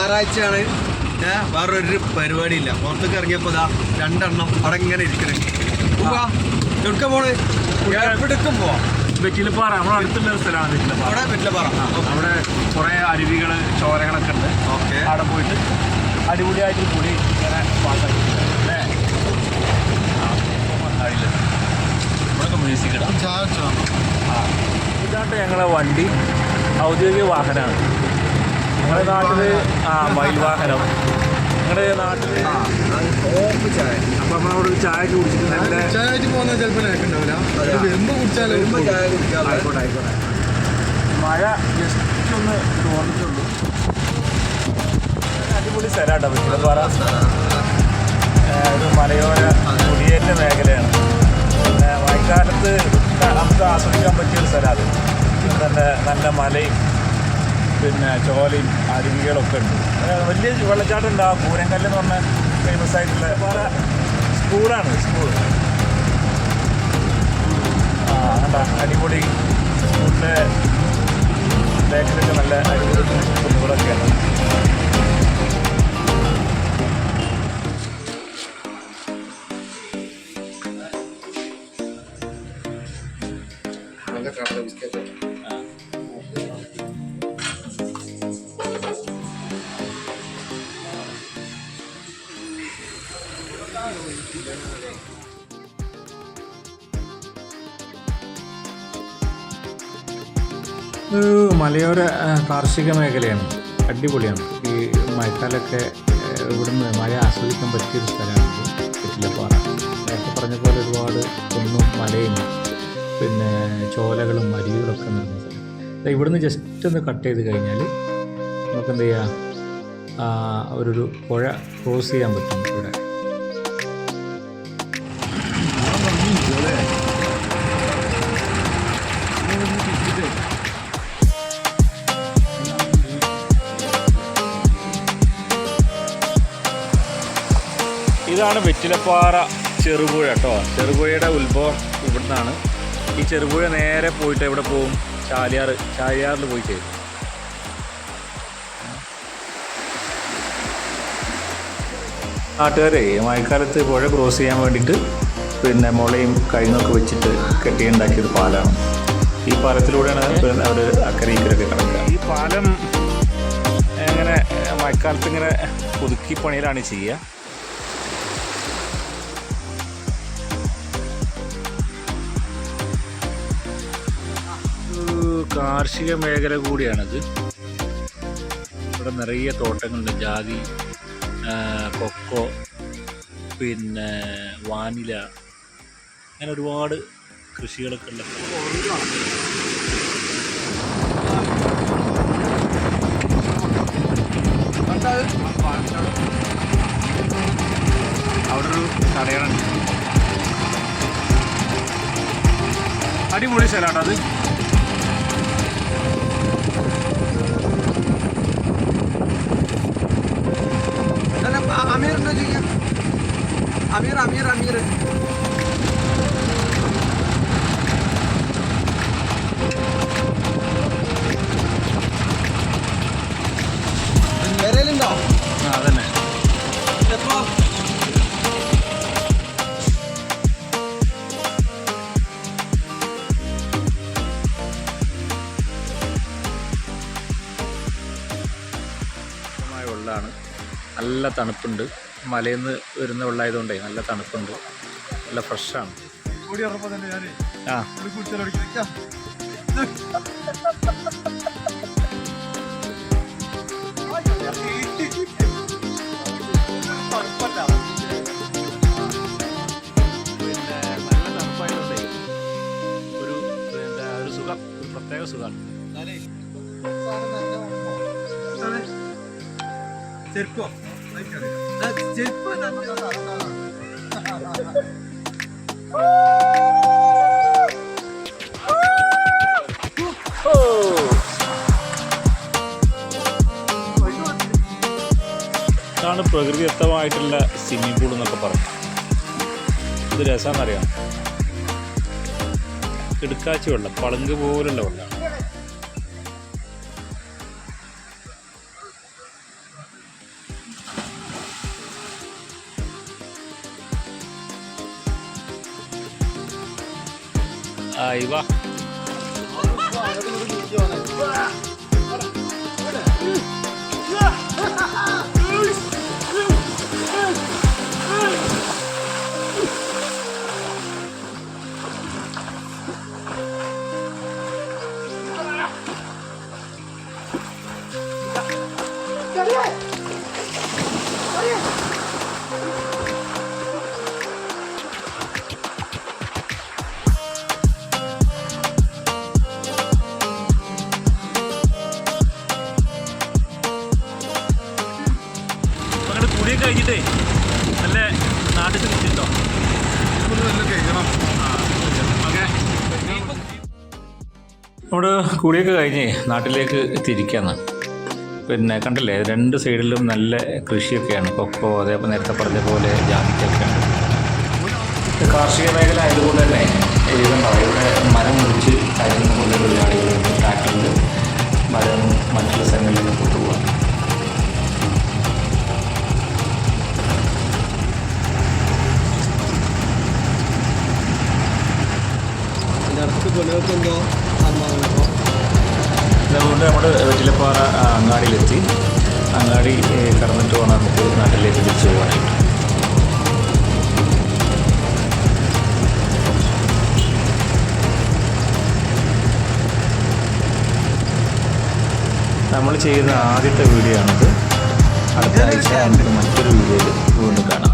ഞായറാഴ്ചയാണ്. വേറൊരു പരിപാടിയില്ല. പുറത്തേക്ക് ഇറങ്ങിയപ്പോൾ ഇതാ 2 എണ്ണം അവിടെ ഇങ്ങനെ ഇരിക്കണേ. പോവാ എവിടുക്ക പോണ്? എവിടേക്കും പോവാം. വെറ്റിലപ്പാറ നമ്മുടെ അടുത്തുള്ള ഒരു സ്ഥലമാണ് വെറ്റിലപ്പാറ. അവിടെ വെറ്റിലപ്പാറ അവിടെ കുറേ അരുവികൾ ചോരകളൊക്കെ ഉണ്ട്. ഓക്കെ, അവിടെ പോയിട്ട് അടിപൊളിയായിട്ട് കൂടി ഇങ്ങനെ പാസ്സാക്കി അല്ലേ. ഇവിടെയൊക്കെ മ്യൂസിക് ഇടാം. ഇതാണ്ട് ഞങ്ങളെ വണ്ടി ഔദ്യോഗിക വാഹനമാണ്. ഞങ്ങളുടെ നാട്ടിൽ മയിൽ വാഹനം. ഞങ്ങളുടെ നാട്ടിൽ ചായ. അപ്പം നമ്മളവിടെ ഒരു ചായ കുടിച്ചിട്ട് നല്ല ചായക്ക് പോകുന്ന ചിലപ്പോൾ ഉണ്ടാവില്ല. വരുമ്പോൾ കുടിച്ചാൽ ചായ കുടിക്കാം. ആയിക്കോട്ടെ ആയിക്കോട്ടെ. മഴ ജസ്റ്റ് ഒന്ന് തോന്നിട്ടുള്ളൂ. അടിപൊളി സ്ഥലമാട്ടോ വെറ്റിലപ്പാറ. ഒരു മലയോര കുടിയേറ്റ മേഖലയാണ്. പിന്നെ മഴക്കാലത്ത് നമുക്ക് ആസ്വദിക്കാൻ പറ്റിയൊരു സ്ഥലമാണ്. നല്ല നല്ല മലയും പിന്നെ ചോലയും അരുവികളൊക്കെ ഉണ്ട്. വലിയ വെള്ളച്ചാട്ടം ഉണ്ട്. ആ പൂരങ്കല്ല് എന്ന് പറഞ്ഞ ഫേമസ് ആയിട്ടുള്ള പാറ സ്കൂളാണ്. സ്കൂൾ കണ്ട അടിപൊളി. സ്കൂളിൻ്റെ ബാക്കിലൊക്കെ നല്ല അടിപൊളി കുന്നുകളൊക്കെയാണ്. മലയോര കാർഷിക മേഖലയാണ്. അടിപൊളിയാണ്. ഈ മഴക്കാലമൊക്കെ ഇവിടുന്ന് മഴ ആസ്വദിക്കാൻ പറ്റിയൊരു സ്ഥലമാണ് വെറ്റിലപ്പാറ. നേരത്തെ പറഞ്ഞ പോലെ ഒരുപാട് കുന്നും മലയും പിന്നെ ചോലകളും അരുവികളൊക്കെ നിറഞ്ഞ സ്ഥലം. ഇവിടുന്ന് ജസ്റ്റ് ഒന്ന് കട്ട് ചെയ്ത് കഴിഞ്ഞാൽ നമുക്ക് എന്ത് ചെയ്യാം, ഒരു പുഴ ക്രോസ് ചെയ്യാൻ പറ്റും ഇവിടെ. ഇതാണ് വെറ്റിലപ്പാറ ചെറുപുഴ കേട്ടോ. ചെറുപുഴയുടെ ഉത്ഭവം ഇവിടുന്നാണ്. ഈ ചെറുപുഴ നേരെ പോയിട്ട് എവിടെ പോകും? ചാലിയാറിൽ പോയി ചേരും. നാട്ടുകാരെ മഴക്കാലത്ത് പുഴ ക്രോസ് ചെയ്യാൻ വേണ്ടിയിട്ട് പിന്നെ മുളയും കഴുങ്ങൊക്കെ വെച്ചിട്ട് കെട്ടിയുണ്ടാക്കിയൊരു പാലമാണ്. ഈ പാലത്തിലൂടെയാണ് അവർ അക്കരയ്ക്കരൊക്കെ കിടക്കുക. ഈ പാലം ഇങ്ങനെ മഴക്കാലത്ത് ഇങ്ങനെ പുതുക്കി പണിയിലാണ് ചെയ്യുക. കാർഷിക മേഖല കൂടിയാണിത്. ഇവിടെ നിറയെ തോട്ടങ്ങളുണ്ട്. ജാതി, കൊക്കോ, പിന്നെ വാനില, അങ്ങനെ ഒരുപാട് കൃഷികളൊക്കെ ഉണ്ട്. അവിടെ ഒരു കടയുണ്ട്. അടിപൊളി സ്ഥലമാണ് അത്. അമീർ എന്താ ചെയ്യാ? അമീർ അമീർ അമീർ വരലുണ്ടോ? അതന്നെ. എപ്പോ? വെള്ളമാണ്. നല്ല തണുപ്പുണ്ട്. മലയിൽ നിന്ന് വരുന്ന വെള്ളമായതുകൊണ്ടേ നല്ല തണുപ്പുണ്ട്. നല്ല ഫ്രഷാണ്. പിന്നെ നല്ല തണുപ്പായതുകൊണ്ടേ ഒരു സുഖം, ഒരു പ്രത്യേക സുഖമാണ്. ചെരുപ്പോ? ചെരുപ്പ് ഇതാണ് പ്രകൃതിദത്തമായിട്ടുള്ള സ്വിമ്മിംഗ് പൂൾ എന്നൊക്കെ പറയും. ഇത് രസമാണെന്നറിയാം. കിടുക്കാച്ചി വെള്ളം, പളുങ്ക് പോലുള്ള വെള്ളമാണ്. ആയി വാ. കുടിയൊക്കെ കഴിഞ്ഞിട്ടേ നല്ല നാട്ടിൽ തിരിച്ചിട്ടോ. നമ്മുടെ കുടിയൊക്കെ കഴിഞ്ഞ് നാട്ടിലേക്ക് തിരിക്കാന്ന്. പിന്നെ കണ്ടില്ലേ, രണ്ട് സൈഡിലും നല്ല കൃഷിയൊക്കെയാണ്. കൊക്കോ, അതേപോലെ നേരത്തെ പറഞ്ഞ പോലെ ജാതിക്കൊക്കെയാണ്. കാർഷിക മേഖല ആയതുകൊണ്ട് തന്നെ ഇതുണ്ടാവും. ഇവിടെ മരം മുറിച്ച് അരിഞ്ഞു കൊണ്ട് തൊഴിലാളികളുണ്ട്. ട്രാക്ടറിൽ മരം മറ്റുള്ള സ്ഥലങ്ങളിലേക്ക് കൊണ്ടുപോകാം. അതുകൊണ്ട് നമ്മൾ വെറ്റിലപ്പാറ അങ്ങാടിയിലെത്തി. അങ്ങാടി കടന്നിട്ട് വേണം നമുക്ക് നാട്ടിലേക്ക് തിരിച്ചു പോകാനായിട്ട്. നമ്മൾ ചെയ്യുന്ന ആദ്യത്തെ വീഡിയോ ആണിത്. അടുത്ത ആഴ്ച നമുക്ക് മറ്റൊരു വീഡിയോയിൽ വീണ്ടും കാണാം.